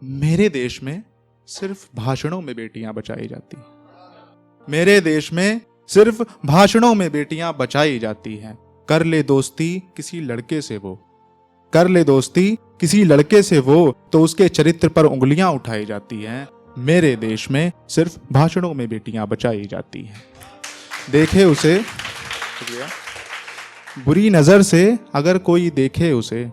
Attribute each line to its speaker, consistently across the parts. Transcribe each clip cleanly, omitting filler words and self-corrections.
Speaker 1: मेरे देश में सिर्फ भाषणों में बेटियां बचाई जाती हैं। मेरे देश में सिर्फ भाषणों में बेटियां बचाई जाती हैं। कर ले दोस्ती किसी लड़के से वो, कर ले दोस्ती किसी लड़के से वो, तो उसके चरित्र पर उंगलियां उठाई जाती हैं। मेरे देश में सिर्फ भाषणों में बेटियां बचाई जाती हैं। देखे उसे बुरी नजर से अगर कोई देखे उसे,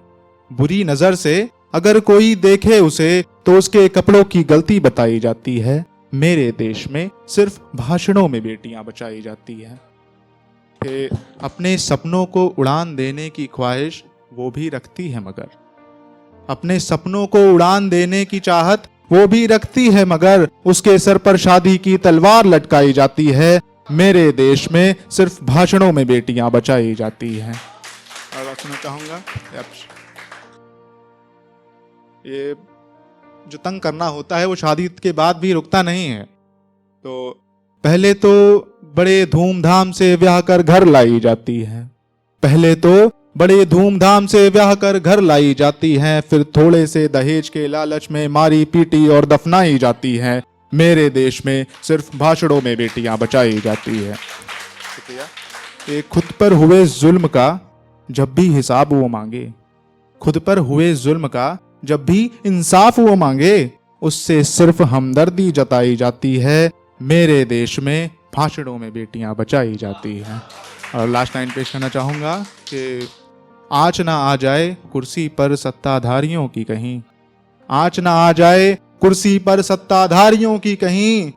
Speaker 1: बुरी नजर से अगर कोई देखे उसे, तो उसके कपड़ों की गलती बताई जाती है। मेरे देश में सिर्फ भाषणों में बेटियां बचाई जाती हैं। अपने सपनों को उड़ान देने की ख्वाहिश वो भी रखती है, मगर अपने सपनों को उड़ान देने की चाहत वो भी रखती है, मगर उसके सर पर शादी की तलवार लटकाई जाती है। मेरे देश में सिर्फ भाषणों में बेटियां बचाई जाती हैं। और बात सुनना चाहूंगा, ये जो तंग करना होता है वो शादी के बाद भी रुकता नहीं है। तो पहले तो बड़े धूमधाम से ब्याह कर घर लाई जाती है, पहले तो बड़े धूमधाम से ब्याह कर घर लाई जाती हैं, फिर थोड़े से दहेज के लालच में मारी पीटी और दफनाई जाती हैं। मेरे देश में सिर्फ भाषणों में बेटियां बचाई जाती है। ये खुद पर हुए जुल्म का जब भी हिसाब वो मांगे, खुद पर हुए जुल्म का जब भी इंसाफ वो मांगे, उससे सिर्फ हमदर्दी जताई जाती है। मेरे देश में भाषणों में बेटियां बचाई जाती हैं। और लास्ट लाइन पेश करना चाहूंगा कि आँच ना आ जाए कुर्सी पर सत्ताधारियों की कहीं, आँच ना आ जाए कुर्सी पर सत्ताधारियों की कहीं,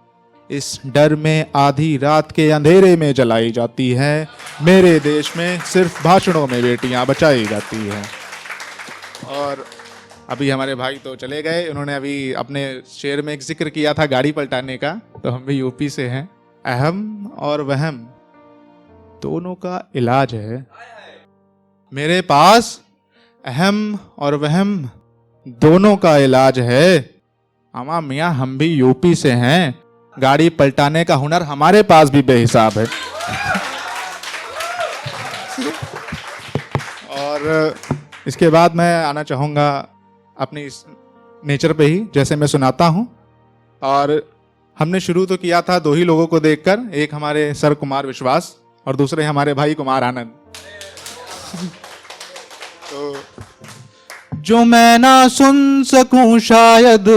Speaker 1: इस डर में आधी रात के अंधेरे में जलाई जाती है। मेरे देश में सिर्फ भाषणों में बेटियां बचाई जाती हैं। और अभी हमारे भाई तो चले गए, उन्होंने अभी अपने शेर में एक जिक्र किया था गाड़ी पलटाने का, तो हम भी यूपी से हैं। अहम और वहम दोनों का इलाज है मेरे पास, अहम और वहम दोनों का इलाज है। अमा मियाँ हम भी यूपी से हैं, गाड़ी पलटाने का हुनर हमारे पास भी बेहिसाब है। और इसके बाद मैं आना चाहूँगा अपनी इस नेचर पे ही, जैसे मैं सुनाता हूँ। और हमने शुरू तो किया था दो ही लोगों को देखकर, एक हमारे सर कुमार विश्वास और दूसरे हमारे भाई कुमार आनंद। तो जो मैं ना सुन सकूं शायद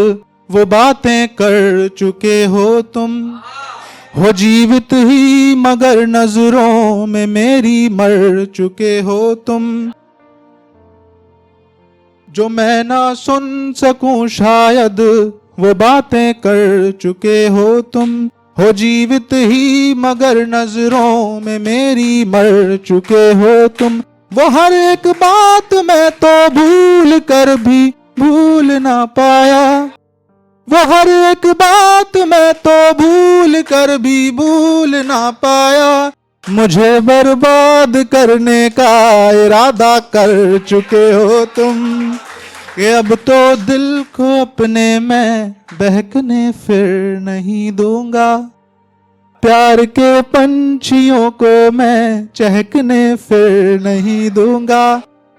Speaker 1: वो बातें कर चुके हो तुम, हो जीवित ही मगर नजरों में मेरी मर चुके हो तुम। जो मैं ना सुन सकूं शायद वो बातें कर चुके हो तुम, हो जीवित ही मगर नजरों में मेरी मर चुके हो तुम। वो हर एक बात मैं तो भूल कर भी भूल ना पाया, वो हर एक बात मैं तो भूल कर भी भूल ना पाया। मुझे बर्बाद करने का इरादा कर चुके हो तुम, कि अब तो दिल को अपने में बहकने फिर नहीं दूंगा। प्यार के पंछियों को मैं चहकने फिर नहीं दूंगा।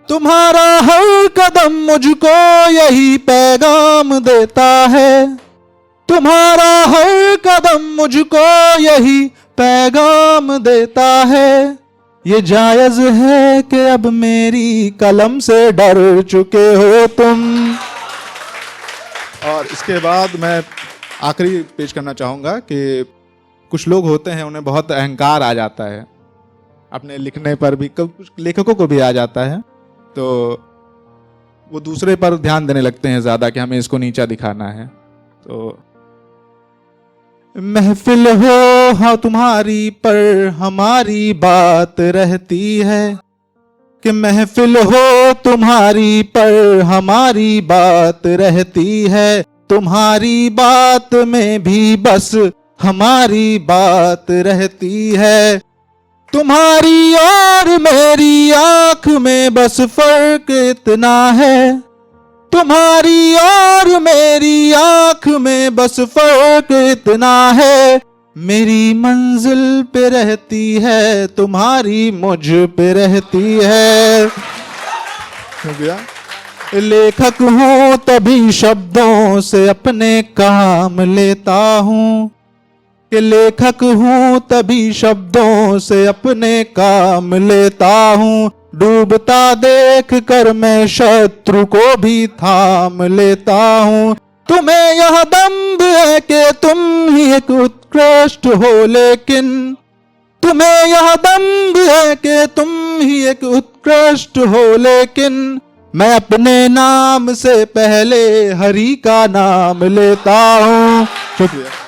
Speaker 1: तुम्हारा हर कदम मुझको यही पैगाम देता है, तुम्हारा हर कदम मुझको यही पैगाम देता है। ये जायज है कि अब मेरी कलम से डर चुके हो तुम। और इसके बाद मैं आखिरी पेश करना चाहूँगा कि कुछ लोग होते हैं उन्हें बहुत अहंकार आ जाता है अपने लिखने पर भी, कुछ लेखकों को भी आ जाता है, तो वो दूसरे पर ध्यान देने लगते हैं ज़्यादा कि हमें इसको नीचा दिखाना है। तो महफिल हो हाँ तुम्हारी पर हमारी बात रहती है, कि महफिल हो तुम्हारी पर हमारी बात रहती है। तुम्हारी बात में भी बस हमारी बात रहती है। तुम्हारी और मेरी आंख में बस फर्क इतना है, तुम्हारी और मेरी आंख में बस फर्क इतना है। मेरी मंजिल पे रहती है, तुम्हारी मुझ पे रहती है। लेखक हूँ तभी शब्दों से अपने काम लेता हूँ, कि लेखक हूँ तभी शब्दों से अपने काम लेता हूँ। डूबता देख कर मैं शत्रु को भी थाम लेता हूँ। तुम्हें यह दम्भ है कि तुम ही एक उत्कृष्ट हो, लेकिन तुम्हें यह दम्भ है कि तुम ही एक उत्कृष्ट हो, लेकिन मैं अपने नाम से पहले हरि का नाम लेता हूँ। शुक्रिया।